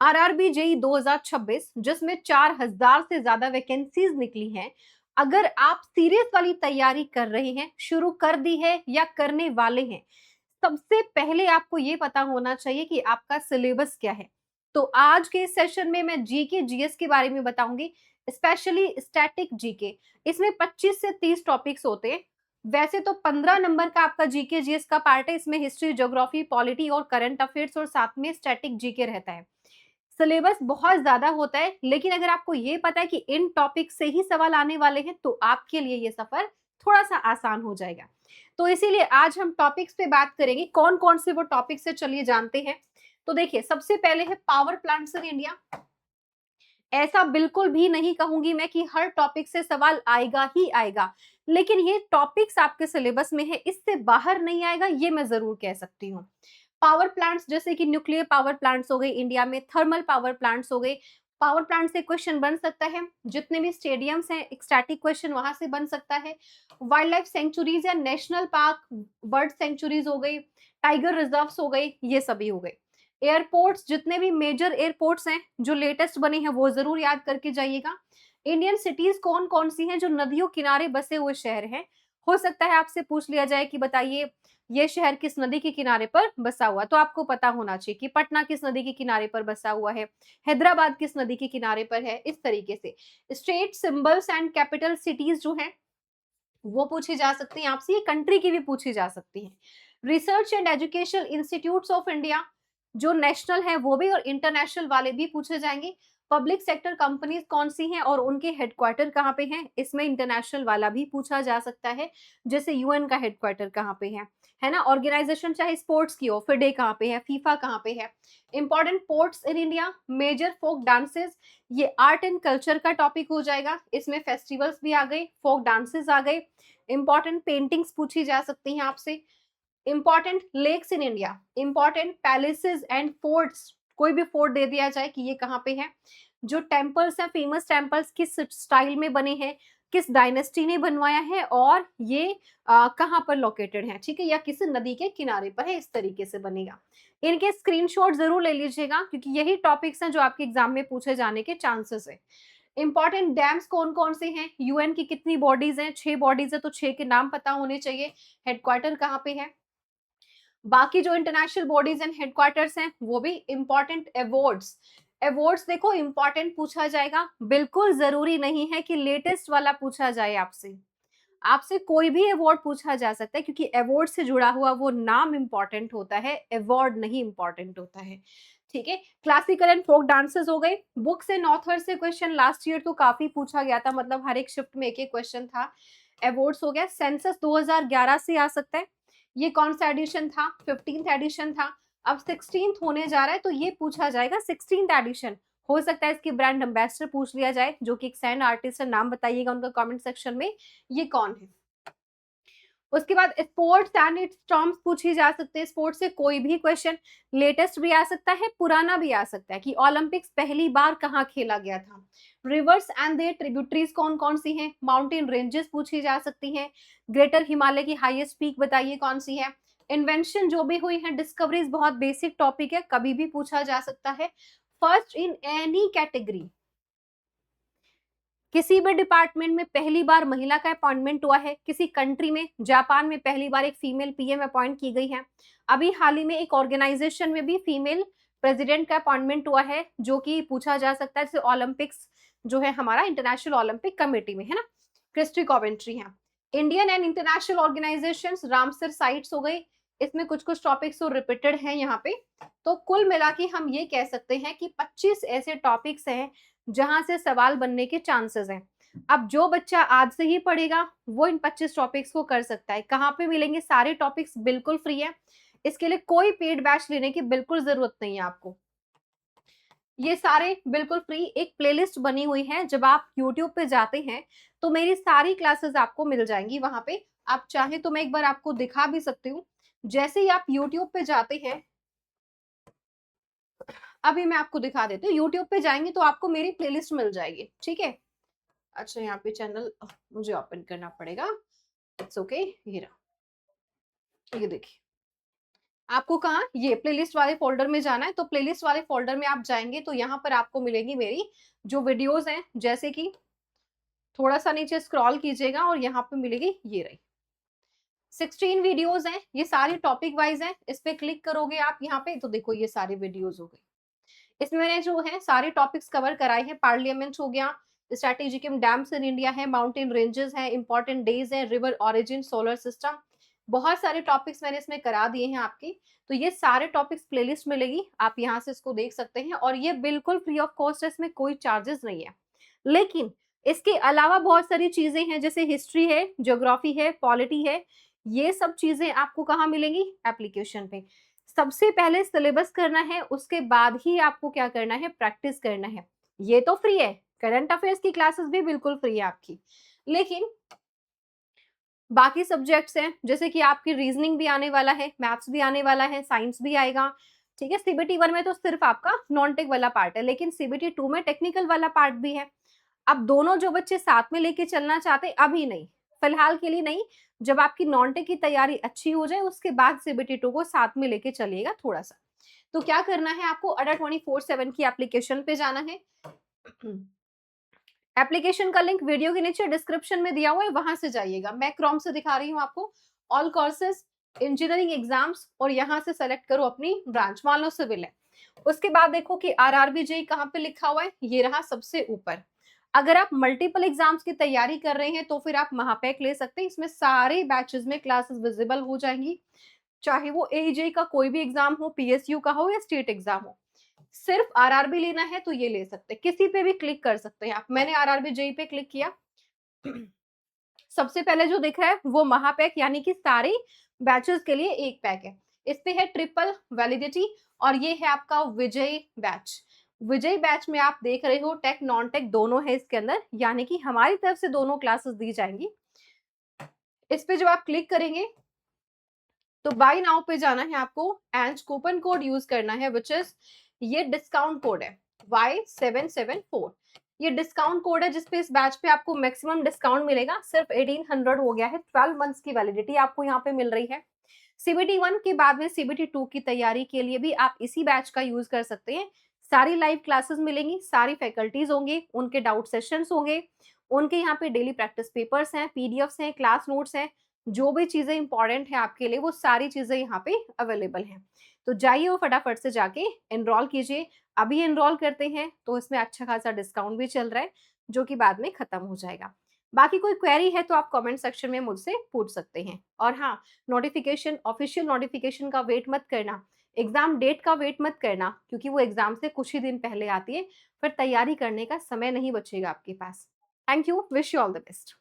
RRB JE 2026 जिसमें 4000 से ज्यादा वैकेंसीज निकली हैं। अगर आप सीरियस वाली तैयारी कर रहे हैं, शुरू कर दी है या करने वाले हैं, सबसे पहले आपको ये पता होना चाहिए कि आपका सिलेबस क्या है। तो आज के सेशन में मैं जीके जीएस के बारे में बताऊंगी, स्पेशली स्टैटिक जीके। इसमें 25 से 30 टॉपिक्स होते हैं। वैसे तो 15 नंबर का आपका जीके जीएस का पार्ट है, इसमें हिस्ट्री, ज्योग्राफी, पॉलिटी और करंट अफेयर्स और साथ में स्टैटिक जीके रहता है। सिलेबस बहुत ज्यादा होता है, लेकिन अगर आपको ये पता है कि इन टॉपिक से ही सवाल आने वाले हैं तो आपके लिए ये सफर थोड़ा सा आसान हो जाएगा। तो इसीलिए आज हम टॉपिक्स पे बात करेंगे, कौन कौन से वो टॉपिक्स है चलिए जानते हैं। तो देखिए, सबसे पहले है पावर प्लांट्स इन इंडिया। ऐसा बिल्कुल भी नहीं कहूंगी मैं कि हर टॉपिक से सवाल आएगा ही आएगा, लेकिन ये टॉपिक्स आपके सिलेबस में है, इससे बाहर नहीं आएगा ये मैं जरूर कह सकती हूँ। पावर प्लांट्स जैसे कि न्यूक्लियर पावर प्लांट्स हो गए इंडिया में, थर्मल पावर प्लांट्स हो गए। पावर प्लांट से क्वेश्चन बन सकता है, जितने भी स्टेडियम्स हैं एक स्टैटिक क्वेश्चन वहां से बन सकता है। वाइल्ड लाइफ सेंचुरीज या नेशनल पार्क, बर्ड सेंचुरीज हो गई, टाइगर रिजर्व्स हो गई, ये सभी हो गए। एयरपोर्ट्स, जितने भी मेजर एयरपोर्ट्स हैं जो लेटेस्ट बने हैं वो जरूर याद करके जाइएगा। इंडियन सिटीज कौन कौन सी हैं जो नदियों किनारे बसे हुए शहर हैं। हो सकता है आपसे पूछ लिया जाए कि बताइए ये शहर किस नदी के किनारे पर बसा हुआ, तो आपको पता होना चाहिए कि पटना किस नदी के किनारे पर बसा हुआ है, हैदराबाद किस नदी के किनारे पर है। इस तरीके से state symbols and capital cities जो हैं वो पूछी जा सकती हैं आपसे, ये कंट्री की भी पूछी जा सकती हैं। Research and education institutes of India जो नेशनल है वो भी और इंटरनेशनल वाले भी पूछे जाएंगे। पब्लिक सेक्टर कंपनीज कौन सी हैं और उनके हेडक्वार्टर कहाँ पे हैं, इसमें इंटरनेशनल वाला भी पूछा जा सकता है। जैसे यूएन का हेडक्वार्टर कहाँ पे है ना। ऑर्गेनाइजेशन चाहे स्पोर्ट्स की हो, फिडे कहाँ पे है, फीफा कहाँ पे है। Important ports in India, major folk dances, ये आर्ट एंड कल्चर का टॉपिक हो जाएगा। इसमें फेस्टिवल्स भी आ गए, फोक डांसेस आ गए। इंपॉर्टेंट पेंटिंग्स पूछी जा सकती हैं आपसे। Important lakes in India, important palaces and forts, कोई भी फोर्ट दे दिया जाए कि ये कहाँ पे है। जो टेम्पल्स हैं, फेमस टेम्पल्स किस स्टाइल में बने हैं, किस डायनेस्टी ने बनवाया है और ये कहाँ पर लोकेटेड है, ठीक है, या किस नदी के किनारे पर है, इस तरीके से बनेगा। इनके स्क्रीनशॉट जरूर ले लीजिएगा क्योंकि यही टॉपिक्स हैं जो आपके एग्जाम में पूछे जाने के चांसेस है। इंपॉर्टेंट डैम्स कौन कौन से हैं, यूएन की कितनी बॉडीज हैं, 6 बॉडीज है तो 6 के नाम पता होने चाहिए। हेडक्वार्टर कहाँ पे है। बाकी जो इंटरनेशनल बॉडीज एंड हेडक्वार्टर्स हैं वो भी इंपॉर्टेंट। अवार्ड्स, अवार्ड्स देखो इंपॉर्टेंट पूछा जाएगा, बिल्कुल जरूरी नहीं है कि लेटेस्ट वाला पूछा जाए आपसे। आपसे कोई भी अवार्ड पूछा जा सकता है क्योंकि अवार्ड से जुड़ा हुआ वो नाम इंपॉर्टेंट होता है, अवार्ड नहीं इंपॉर्टेंट होता है। ठीक है, क्लासिकल एंड फोक डांसेस हो गए। बुक्स एंड ऑथर से क्वेश्चन लास्ट ईयर तो काफी पूछा गया था, मतलब हर एक शिफ्ट में एक एक क्वेश्चन था। अवार्ड्स हो गया। सेंसस 2011 से आ सकता है, ये कौन सा एडिशन था, 15th एडिशन था। अब 16th होने जा रहा है तो ये पूछा जाएगा 16th एडिशन। हो सकता है इसकी ब्रांड एम्बेसडर पूछ लिया जाए, जो कि एक सैंड आर्टिस्ट है, नाम बताइएगा उनका कमेंट सेक्शन में, ये कौन है। उसके बाद स्पोर्ट्स एंड इट्स टर्म्स पूछी जा सकते हैं, स्पोर्ट्स से कोई भी क्वेश्चन, लेटेस्ट भी आ सकता है, पुराना भी आ सकता है कि ओलंपिक्स पहली बार कहाँ खेला गया था। रिवर्स एंड देयर ट्रिब्यूटरीज कौन कौन सी हैं, माउंटेन रेंजेस पूछी जा सकती हैं। ग्रेटर हिमालय की हाईएस्ट पीक बताइए कौन सी है। इन्वेंशन जो भी हुई है, डिस्कवरीज बहुत बेसिक टॉपिक है, कभी भी पूछा जा सकता है। फर्स्ट इन एनी कैटेगरी, किसी भी डिपार्टमेंट में पहली बार महिला का अपॉइंटमेंट हुआ है, किसी कंट्री में, जापान में पहली बार एक फीमेल पीएम अपॉइंट की गई है। अभी हाल ही में एक ऑर्गेनाइजेशन में भी फीमेल प्रेसिडेंट का अपॉइंटमेंट हुआ है, जो कि पूछा जा सकता है। जैसे ओलंपिक्स जो है हमारा इंटरनेशनल ओलंपिक कमेटी में है ना, क्रिस्टी कॉवेंट्री है। Indian and international organisations, Ramsar sites हो गई। इसमें कुछ कुछ टॉपिक्स तो रिपीटेड हैं यहाँ पे। तो कुल मिला के हम ये कह सकते हैं कि 25 ऐसे टॉपिक्स हैं जहां से सवाल बनने के चांसेस हैं। अब जो बच्चा आज से ही पढ़ेगा वो इन 25 टॉपिक्स को कर सकता है। कहाँ पे मिलेंगे सारे टॉपिक्स, बिल्कुल फ्री है, इसके लिए कोई पेड बैच लेने की बिल्कुल जरूरत नहीं है आपको। ये सारे बिल्कुल फ्री, एक प्लेलिस्ट बनी हुई है, जब आप YouTube पे जाते हैं तो मेरी सारी क्लासेस आपको मिल जाएंगी वहां पे। आप चाहे तो मैं एक बार आपको दिखा भी सकती हूँ। जैसे ही आप YouTube पे जाते हैं, अभी मैं आपको दिखा देती हूँ, YouTube पे जाएंगे तो आपको मेरी प्लेलिस्ट मिल जाएगी, ठीक है। अच्छा, यहाँ पे चैनल मुझे ओपन करना पड़ेगा, इट्स ओके, ये रहा, ये देखिए। आपको कहाँ, ये प्लेलिस्ट वाले फ़ोल्डर में जाना है, तो प्लेलिस्ट वाले फ़ोल्डर में आप जाएँगे तो यहाँ पर आपको मिलेगी मेरी जो वीडियोज़ हैं, जैसे कि थोड़ा-सा नीचे स्क्रॉल कीजिएगा और यहाँ पे मिलेगी ये रही। 16 वीडियोज़ हैं, ये सारी टॉपिक वाइज़ हैं, इस पे क्लिक करोगे आप यहाँ पे तो देखो ये सारी वीडियोज़ हो गई। इसमें मैंने जो है सारे टॉपिक्स कवर कराए हैं, पार्लियामेंट हो गया, स्ट्रैटेजिक डैम्स इन इंडिया है, माउंटेन रेंजेस हैं, इंपॉर्टेंट डेज हैं, रिवर ओरिजिन, सोलर सिस्टम, बहुत सारे टॉपिक्स मैंने इसमें करा दिए हैं आपकी। तो ये सारे टॉपिक्स प्लेलिस्ट मिलेगी, आप यहाँ से इसको देख सकते हैं और ये बिल्कुल फ्री ऑफ कॉस्ट है, इसमें कोई चार्जेस नहीं है। लेकिन इसके अलावा बहुत सारी चीजें हैं, जैसे हिस्ट्री है, ज्योग्राफी है, पॉलिटी है, ये सब चीजें आपको कहाँ मिलेंगी, एप्लीकेशन पे। सबसे पहले सिलेबस करना है, उसके बाद ही आपको क्या करना है, प्रैक्टिस करना है। ये तो फ्री है, करंट अफेयर्स की क्लासेस भी बिल्कुल फ्री है आपकी, लेकिन बाकी सब्जेक्ट्स हैं, जैसे कि आपकी रीजनिंग भी आने वाला है, मैथ्स भी आने वाला है, साइंस भी आएगा, ठीक है। सीबीटी 1 में तो सिर्फ आपका नॉन टेक वाला पार्ट है, लेकिन सीबीटी 2 में टेक्निकल वाला पार्ट भी है। अब दोनों जो बच्चे साथ में लेके चलना चाहते, अभी नहीं, फिलहाल के लिए नहीं, जब आपकी नॉन टेक की तैयारी अच्छी हो जाए उसके बाद सीबीटी 2 को साथ में लेके चलिएगा थोड़ा सा। तो क्या करना है आपको, अडा 24/7 की एप्लीकेशन पे जाना है। एप्लीकेशन का लिंक वीडियो के नीचे डिस्क्रिप्शन में दिया हुआ है, वहां से जाइएगा। मैं क्रोम से दिखा रही हूँ आपको, ऑल कोर्सेज, इंजीनियरिंग एग्जाम्स, और यहाँ से सेलेक्ट करो अपनी ब्रांच, मान लो सिविल है। उसके बाद देखो कि आरआरबी जेई कहाँ पे लिखा हुआ है, ये रहा सबसे ऊपर। अगर आप मल्टीपल एग्जाम्स की तैयारी कर रहे हैं तो फिर आप महापैक ले सकते हैं, इसमें सारे बैचेस में क्लासेस विजिबल हो जाएंगी, चाहे वो एजेई का कोई भी एग्जाम हो, पीएसयू का हो या स्टेट एग्जाम हो। सिर्फ आरआरबी लेना है तो ये ले सकते हैं, किसी पे भी क्लिक कर सकते हैं आप। मैंने आरआरबी जेई पे क्लिक किया, सबसे पहले जो दिख रहा है वो महापैक, यानी कि सारे बैचेस के लिए एक पैक है। इस पे है ट्रिपल वैलिडिटी, और ये है आपका विजय बैच। विजय बैच में आप देख रहे हो टेक नॉन टेक दोनों है इसके अंदर, यानी कि हमारी तरफ से दोनों क्लासेस दी जाएंगी। इस पे जब आप क्लिक करेंगे तो बाय नाउ पे जाना है आपको, एंड कूपन कोड यूज करना है, विच इज ये डिस्काउंट कोड है Y774। ये डिस्काउंट कोड है जिसपे इस बैच पे आपको मैक्सिमम डिस्काउंट मिलेगा, सिर्फ 1800 हो गया है। 12 मंथ्स की वैलिडिटी आपको यहाँ पे मिल रही है। सीबीटी 1 के बाद में सीबीटी 2 की तैयारी के लिए भी आप इसी बैच का यूज कर सकते हैं। सारी लाइव क्लासेस मिलेंगी, सारी फैकल्टीज होंगे, उनके डाउट सेशंस होंगे, उनके यहाँ पे डेली प्रैक्टिस पेपर्स हैं, पीडीएफ्स हैं, क्लास नोट्स हैं, जो भी चीजें इंपॉर्टेंट है आपके लिए वो सारी चीजें यहाँ पे अवेलेबल हैं। तो जाइए वो फटाफट से जाके एनरोल कीजिए। अभी एनरोल करते हैं तो इसमें अच्छा खासा डिस्काउंट भी चल रहा है, जो कि बाद में खत्म हो जाएगा। बाकी कोई क्वेरी है तो आप कमेंट सेक्शन में मुझसे पूछ सकते हैं। और हाँ, नोटिफिकेशन, ऑफिशियल नोटिफिकेशन का वेट मत करना, एग्जाम डेट का वेट मत करना, क्योंकि वो एग्जाम से कुछ ही दिन पहले आती है, फिर तैयारी करने का समय नहीं बचेगा आपके पास। Thank you, wish you all the best.